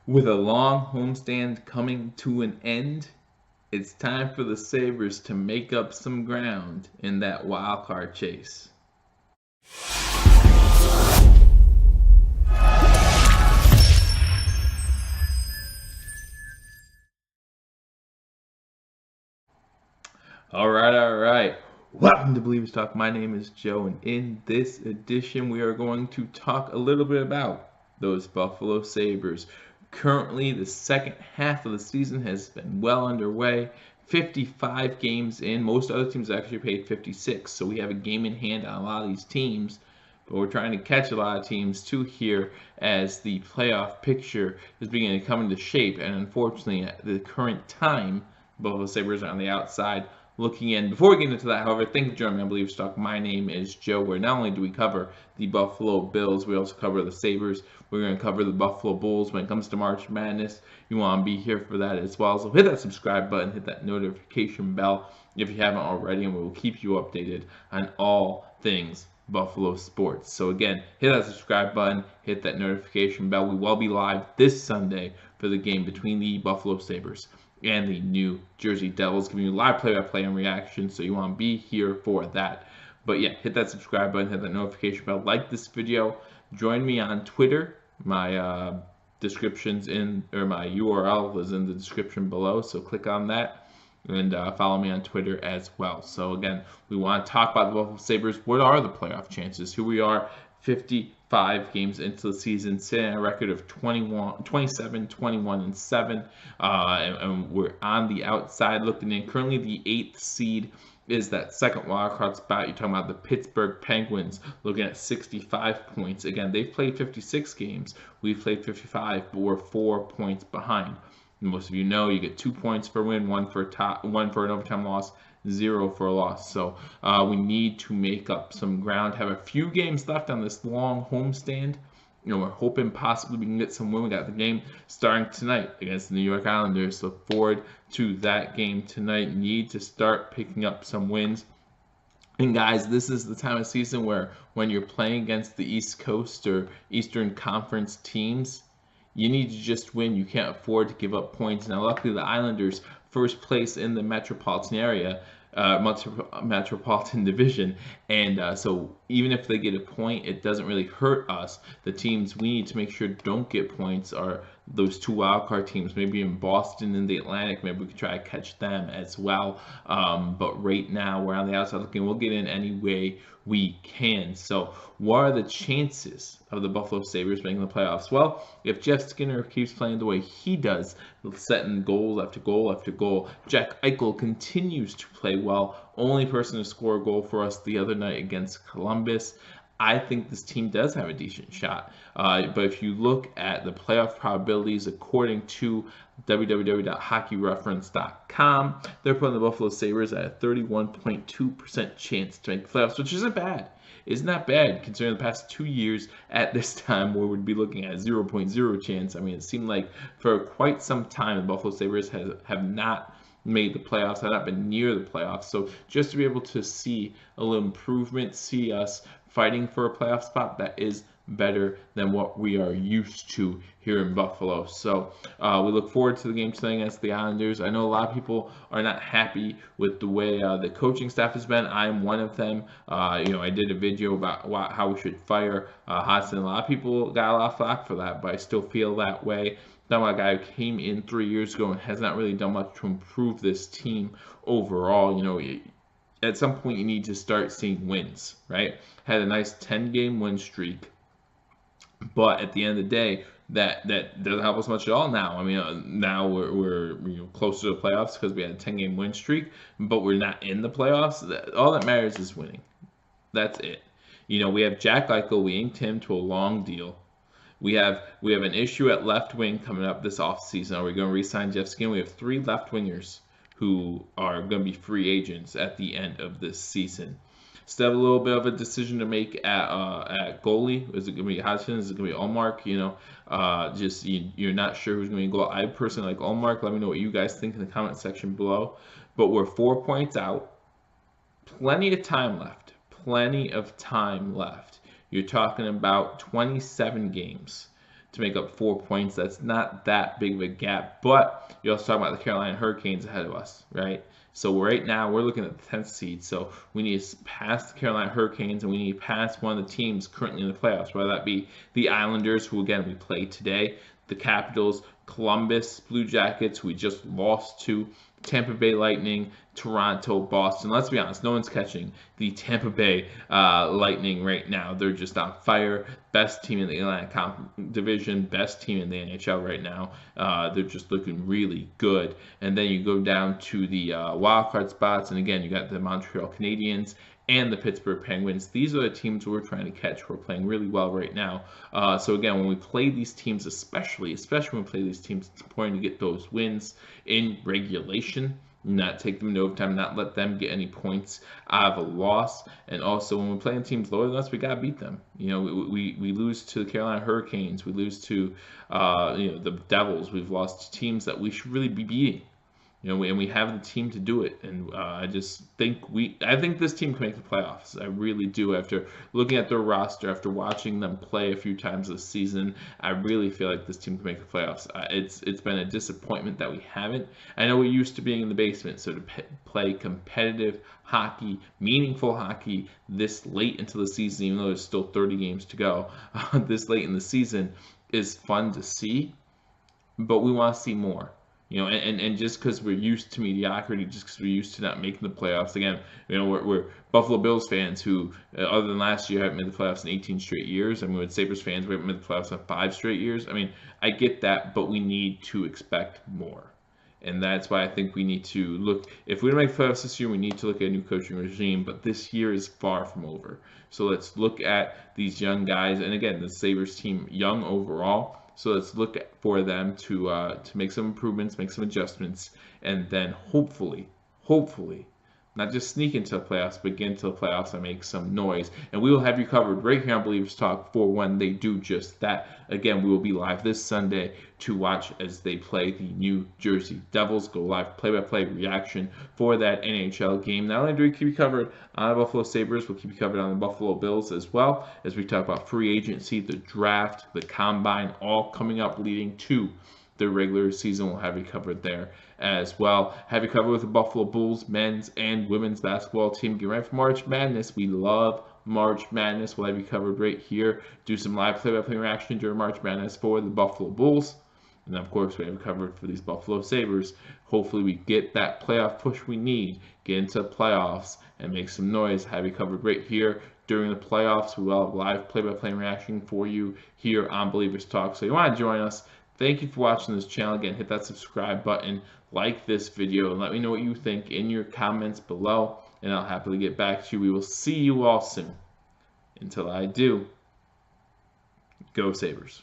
With a long homestand coming to an end, it's time for the Sabres to make up some ground in that wild card chase. All right. Welcome to Believers Talk. My name is Joe, and in this edition, we are going to talk a little bit about those Buffalo Sabres. Currently, the second half of the season has been well underway. 55 games in. Most other teams actually played 56, so we have a game in hand on a lot of these teams. But we're trying to catch a lot of teams too here as the playoff picture is beginning to come into shape. And unfortunately, at the current time, Buffalo Sabres are on the outside looking in. Before we get into that, however, thank you for joining me on Believe Stock. My name is Joe, where not only do we cover the Buffalo Bills, we also cover the Sabres. We're going to cover the Buffalo Bulls when it comes to March Madness. You want to be here for that as well. So hit that subscribe button, hit that notification bell if you haven't already, and we will keep you updated on all things Buffalo sports. So again, hit that subscribe button, hit that notification bell. We will be live this Sunday for the game between the Buffalo Sabres and the New Jersey Devils, giving you live play-by-play and reaction, so you want to be here for that. But yeah, hit that subscribe button, hit that notification bell, like this video, join me on Twitter. My descriptions in, or my URL is in the description below, so click on that and follow me on Twitter as well. So again, we want to talk about the Buffalo Sabres. What are the playoff chances? Here we are, 55 games into the season, sitting at a record of 27, 21, and 7. And we're on the outside looking in. Currently, the 8th seed is that second wildcard spot. You're talking about the Pittsburgh Penguins looking at 65 points. Again, they've played 56 games. We've played 55, but we're 4 points behind. Most of you know you get 2 points for a win, one for an overtime loss, 0 for a loss. So we need to make up some ground. Have a few games left on this long homestand. We're hoping possibly we can get some win. We got the game starting tonight against the New York Islanders. Look forward to that game tonight. Need to start picking up some wins. And guys, this is the time of season where when you're playing against the East Coast or Eastern Conference teams, you need to just win. You can't afford to give up points. Now, luckily, the Islanders, first place in the metropolitan area, metropolitan division, and so even if they get a point, it doesn't really hurt us. The teams we need to make sure don't get points are those 2 wildcard teams, maybe in Boston and the Atlantic. Maybe we could try to catch them as well. But right now, we're on the outside looking. We'll get in any way we can. So what are the chances of the Buffalo Sabres making the playoffs? Well, if Jeff Skinner keeps playing the way he does, setting goal after goal after goal, Jack Eichel continues to play well, only person to score a goal for us the other night against Columbus, I think this team does have a decent shot. But if you look at the playoff probabilities according to www.hockeyreference.com, they're putting the Buffalo Sabres at a 31.2% chance to make the playoffs, which isn't bad. Isn't that bad considering the past 2 years at this time where we'd be looking at a 0.0 chance? I mean, it seemed like for quite some time the Buffalo Sabres have not made the playoffs, have not been near the playoffs. So just to be able to see a little improvement, see us fighting for a playoff spot, that is better than what we are used to here in Buffalo. So we look forward to the game tonight against the Islanders. I know a lot of people are not happy with the way the coaching staff has been. I am one of them. I did a video about how we should fire Hodgson. A lot of people got a lot of flack for that, but I still feel that way. Talking about a guy who came in 3 years ago and has not really done much to improve this team overall. At some point you need to start seeing wins, right? Had a nice 10-game win streak, but at the end of the day, that doesn't help us much at all now. I mean, now we're closer to the playoffs because we had a 10-game win streak, but we're not in the playoffs. All that matters is winning. That's it. We have Jack Eichel. We inked him to a long deal. We have an issue at left wing coming up this offseason. Are we going to re-sign Jeff Skinner? We have 3 left wingers who are going to be free agents at the end of this season. Still have a little bit of a decision to make at goalie. Is it going to be Hodgson? Is it going to be Ullmark? You're not sure who's going to go. I personally like Ullmark. Let me know what you guys think in the comment section below. But we're 4 points out. Plenty of time left. You're talking about 27 games to make up 4 points. That's not that big of a gap, but you're also talking about the Carolina Hurricanes ahead of us, right? So right now we're looking at the 10th seed. So we need to pass the Carolina Hurricanes, and we need to pass one of the teams currently in the playoffs, whether that be the Islanders, who again we played today, the Capitals, Columbus Blue Jackets, who we just lost to, Tampa Bay Lightning, Toronto, Boston. Let's be honest, no one's catching the Tampa Bay Lightning right now. They're just on fire. Best team in the Atlantic Division, best team in the NHL right now. They're just looking really good. And then you go down to the wild card spots, and again, you got the Montreal Canadiens and the Pittsburgh Penguins. These are the teams we're trying to catch, who are playing really well right now. So again, when we play these teams, especially when we play these teams, it's important to get those wins in regulation, not take them into overtime, not let them get any points out of a loss. And also, when we're playing teams lower than us, we gotta beat them. You know, we lose to the Carolina Hurricanes, we lose to the Devils. We've lost to teams that we should really be beating. You know, and we have the team to do it, and I just think I think this team can make the playoffs. I really do. After looking at their roster, after watching them play a few times this season, I really feel like this team can make the playoffs. It's been a disappointment that we haven't. I know we're used to being in the basement, so to play competitive hockey, meaningful hockey this late into the season, even though there's still 30 games to go, this late in the season is fun to see, but we want to see more. You know, and just because we're used to mediocrity, just because we're used to not making the playoffs, again, you know, we're Buffalo Bills fans who, other than last year, haven't made the playoffs in 18 straight years. I mean, with Sabres fans, we haven't made the playoffs in 5 straight years. I mean, I get that, but we need to expect more. And that's why I think we need to look, if we don't make the playoffs this year, we need to look at a new coaching regime, but this year is far from over. So let's look at these young guys, and again, the Sabres team, young overall. So let's look for them to make some improvements, make some adjustments, and then hopefully, not just sneak into the playoffs, but get into the playoffs and make some noise. And we will have you covered right here on Believers Talk for when they do just that. Again, we will be live this Sunday to watch as they play the New Jersey Devils. Go live play-by-play reaction for that NHL game. Not only do we keep you covered on the Buffalo Sabres, we'll keep you covered on the Buffalo Bills as well, as we talk about free agency, the draft, the combine, all coming up leading to the regular season. We'll have you covered there as well. Have you covered with the Buffalo Bulls men's and women's basketball team. Get ready for March Madness. We love March Madness. We'll have you covered right here. Do some live play-by-play reaction during March Madness for the Buffalo Bulls. And then, of course, we have you covered for these Buffalo Sabres. Hopefully we get that playoff push we need, get into the playoffs, and make some noise. Have you covered right here during the playoffs. We will have live play-by-play reaction for you here on Believers Talk. So you want to join us, thank you for watching this channel. Again, hit that subscribe button, like this video, and let me know what you think in your comments below, and I'll happily get back to you. We will see you all soon. Until I do, go Sabres.